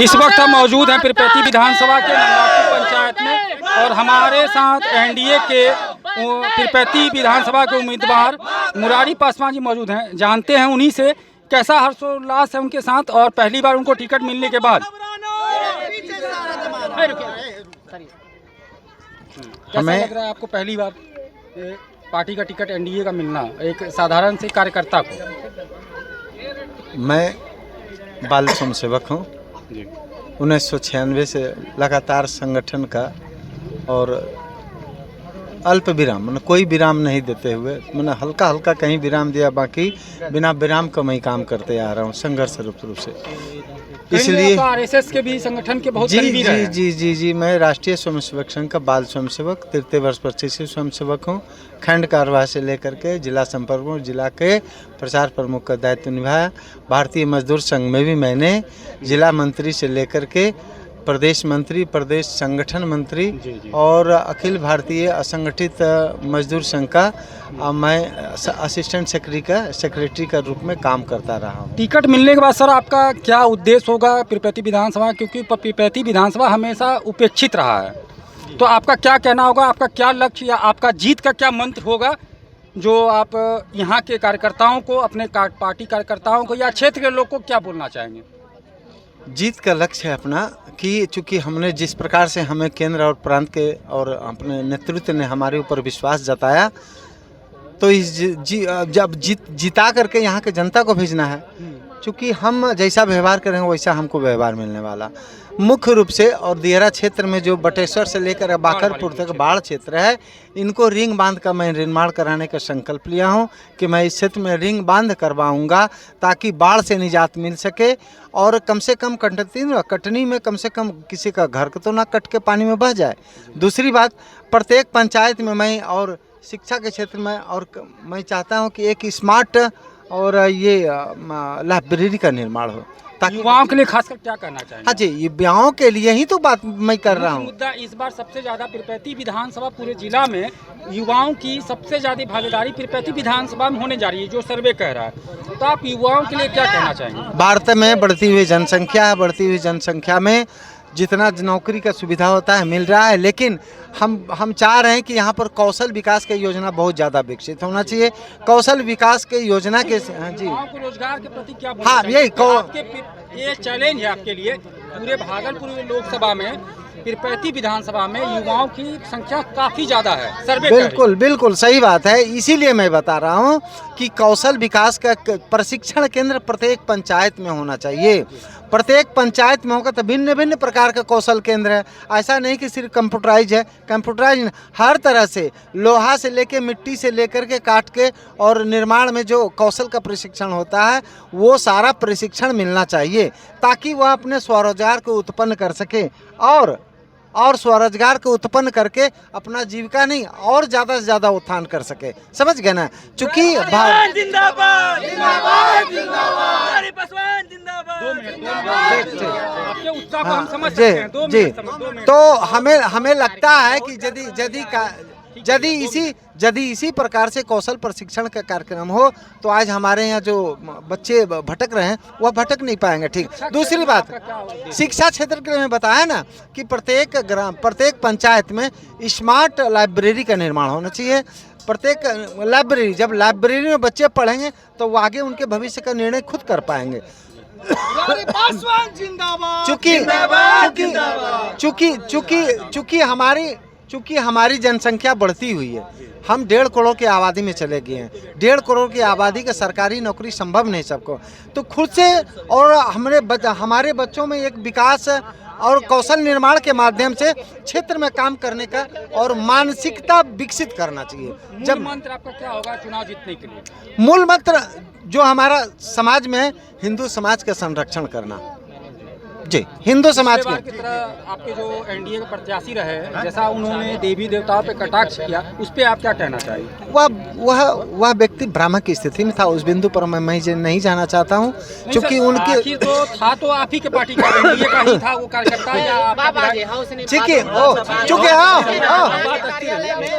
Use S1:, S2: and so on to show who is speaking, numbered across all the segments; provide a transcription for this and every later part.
S1: इस वक्त हम मौजूद हैं पीरपैंती विधानसभा के नंदापुर पंचायत में और हमारे साथ एनडीए के पीरपैंती विधानसभा के उम्मीदवार मुरारी पासवान जी मौजूद हैं। जानते हैं उन्हीं से कैसा हर्षोल्लास है उनके साथ और पहली बार उनको टिकट मिलने के बाद हमें लग रहा है आपको पहली बार पार्टी का टिकट एनडीए का मिलना एक साधारण से कार्यकर्ता को।
S2: मैं बाल स्वयंसेवक हूँ 1996 से लगातार संगठन का और अल्प विराम मैंने कोई विराम नहीं देते हुए मैंने हल्का हल्का कहीं विराम दिया, बाकी बिना विराम का मैं काम करते आ रहा हूँ संघर्ष रूप से। इसलिए
S1: आरएसएस के भी संगठन के बहुत
S2: जी जी जी जी जी मैं राष्ट्रीय स्वयंसेवक संघ का बाल स्वयंसेवक तृतीय वर्ष प्रशिक्षित स्वयंसेवक हूँ। खंड कार्यवाही से लेकर के जिला संपर्क प्रमुख, जिला के प्रचार प्रमुख का दायित्व निभाया। भारतीय मजदूर संघ में भी मैंने जिला मंत्री से लेकर के प्रदेश मंत्री, प्रदेश संगठन मंत्री और अखिल भारतीय असंगठित मजदूर संघ का मैं असिस्टेंट सेक्रेटरी का रूप में काम करता रहा हूँ।
S1: टिकट मिलने के बाद सर आपका क्या उद्देश्य होगा पीरपैंती विधानसभा, क्योंकि पीरपैंती विधानसभा हमेशा उपेक्षित रहा है, तो आपका क्या कहना होगा, आपका क्या लक्ष्य या आपका जीत का क्या मंत्र होगा जो आप यहाँ के कार्यकर्ताओं को, अपने पार्टी कार्यकर्ताओं को या क्षेत्र के लोग को क्या बोलना चाहेंगे?
S2: जीत का लक्ष्य है अपना कि चूँकि हमने जिस प्रकार से हमें केंद्र और प्रांत के और अपने नेतृत्व ने हमारे ऊपर विश्वास जताया, तो इस जब जिता करके यहाँ के जनता को भेजना है। चूँकि हम जैसा व्यवहार करेंगे वैसा हमको व्यवहार मिलने वाला मुख्य रूप से। और दियरा क्षेत्र में जो बटेश्वर से लेकर बाखरपुर तक बाढ़ क्षेत्र है, इनको रिंग बांध का मैं निर्माण कराने का संकल्प लिया हूं कि मैं इस क्षेत्र में रिंग बांध करवाऊंगा ताकि बाढ़ से निजात मिल सके और कम से कम कटनी में कम से कम किसी का घर तो ना कट के पानी में बह जाए। दूसरी बात, प्रत्येक पंचायत में मैं और शिक्षा के क्षेत्र में और मैं चाहता हूँ कि एक स्मार्ट और ये लाइब्रेरी का निर्माण हो ताकि
S1: युवाओं के लिए खासकर क्या करना चाहिए?
S2: हाँ जी, युवाओं के लिए ही तो बात मैं कर रहा हूँ।
S1: मुद्दा इस बार सबसे ज्यादा पीरपैंती विधानसभा पूरे जिला में युवाओं की सबसे ज्यादा भागीदारी पीरपैंती विधानसभा में होने जा रही है, जो सर्वे कह रहा है। तो आप युवाओं के लिए क्या कहना चाहेंगे?
S2: भारत में बढ़ती हुई जनसंख्या है, बढ़ती हुई जनसंख्या में जितना नौकरी का सुविधा होता है मिल रहा है, लेकिन हम चाह रहे हैं कि यहाँ पर कौशल विकास की योजना बहुत ज़्यादा विकसित होना चाहिए। कौशल विकास के योजना के जी
S1: को रोजगार के प्रति क्या
S2: हाँ
S1: ये चैलेंज है आपके लिए पूरे भागलपुर लोकसभा में पीरपैंती विधानसभा में युवाओं की संख्या काफी ज्यादा है, सर्वे
S2: बिल्कुल बिल्कुल सही बात है। इसीलिए मैं बता रहा हूँ कि कौशल विकास का प्रशिक्षण केंद्र प्रत्येक पंचायत में होना चाहिए। प्रत्येक पंचायत में होगा तो भिन्न भिन्न प्रकार का कौशल केंद्र है। ऐसा नहीं कि सिर्फ कंप्यूटराइज है, कंप्यूटराइज हर तरह से लोहा से लेके मिट्टी से लेकर के काट के और निर्माण में जो कौशल का प्रशिक्षण होता है वो सारा प्रशिक्षण मिलना चाहिए ताकि वह अपने स्वरोजगार को उत्पन्न कर सके और स्वरोजगार को उत्पन्न करके अपना जीविका नहीं और ज़्यादा से ज़्यादा उत्थान कर सके। समझ गए ना? चूँकि जी तो हमें लगता है कि यदि इसी प्रकार से कौशल प्रशिक्षण का कार्यक्रम हो तो आज हमारे यहाँ जो बच्चे भटक रहे हैं वह भटक नहीं पाएंगे। ठीक, दूसरी बात शिक्षा क्षेत्र के लिए मैं बताया ना कि प्रत्येक पंचायत में स्मार्ट लाइब्रेरी का निर्माण होना चाहिए। प्रत्येक लाइब्रेरी, जब लाइब्रेरी में बच्चे पढ़ेंगे तो वो आगे उनके भविष्य का निर्णय खुद कर पाएंगे। चूँकि हमारी जनसंख्या बढ़ती हुई है, हम 1.5 करोड़ की आबादी में चले गए हैं। 1.5 करोड़ की आबादी का सरकारी नौकरी संभव नहीं सबको, तो खुद से और हमारे बच्चों में एक विकास और कौशल निर्माण के माध्यम से क्षेत्र में काम करने का और मानसिकता विकसित करना चाहिए।
S1: जब मंत्र आपका क्या होगा चुनाव जीतने के लिए?
S2: मूल मंत्र जो हमारा समाज में है, हिंदू समाज का संरक्षण करना। जी, हिंदू समाज
S1: की तरह आपके जो एनडीए के प्रत्याशी रहे, जैसा उन्होंने देवी देवताओं पे कटाक्ष किया, उस पे आप क्या कहना चाहिए?
S2: वह व्यक्ति भ्रामक की स्थिति में था। उस बिंदु पर मैं नहीं जाना चाहता हूँ, क्योंकि उनके
S1: आखिर तो था तो आप ही के पार्टी का एनडीए का ही था वो कार्यकर्ता या आपका
S2: ठीक है, चूंकि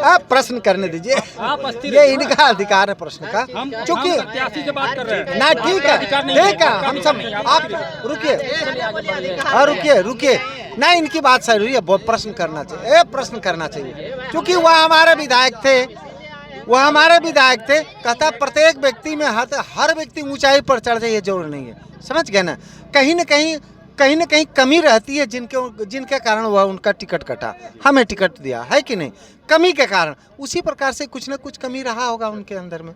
S2: आप प्रश्न करने दीजिए,
S1: आप अस्थिर
S2: ये इनका अधिकार है प्रश्न का, क्योंकि
S1: प्रत्याशी से बात कर रहे हैं
S2: ना ठीक है हम सब आप रुकिए ना, इनकी बात सही हुई है, बहुत प्रश्न करना चाहिए क्योंकि वह हमारे विधायक थे, कहता प्रत्येक व्यक्ति में हर व्यक्ति ऊंचाई पर चढ़ जाए ये जरूर नहीं है, समझ गए ना। कहीं न कहीं कमी रहती है जिनके कारण वह उनका टिकट कटा, हमें टिकट दिया है कि नहीं, कमी के कारण। उसी प्रकार से कुछ न कुछ कमी रहा होगा उनके अंदर में।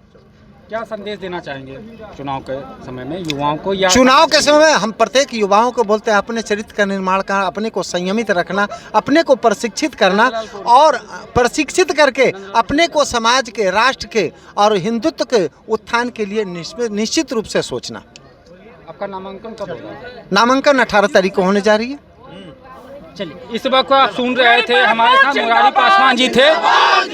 S1: क्या संदेश देना चाहेंगे चुनाव के समय में युवाओं को? या
S2: चुनाव के समय में हम प्रत्येक युवाओं को बोलते हैं अपने चरित्र का निर्माण करना, अपने को संयमित रखना, अपने को प्रशिक्षित करना और प्रशिक्षित करके अपने को समाज के, राष्ट्र के और हिंदुत्व के उत्थान के लिए निश्चित रूप से सोचना।
S1: आपका नामांकन कब होगा?
S2: नामांकन 18 तारीख को होने जा रही है।
S1: चलिए, इस वक्त आप सुन रहे थे, हमारे साथ मुरारी पासवान जी थे।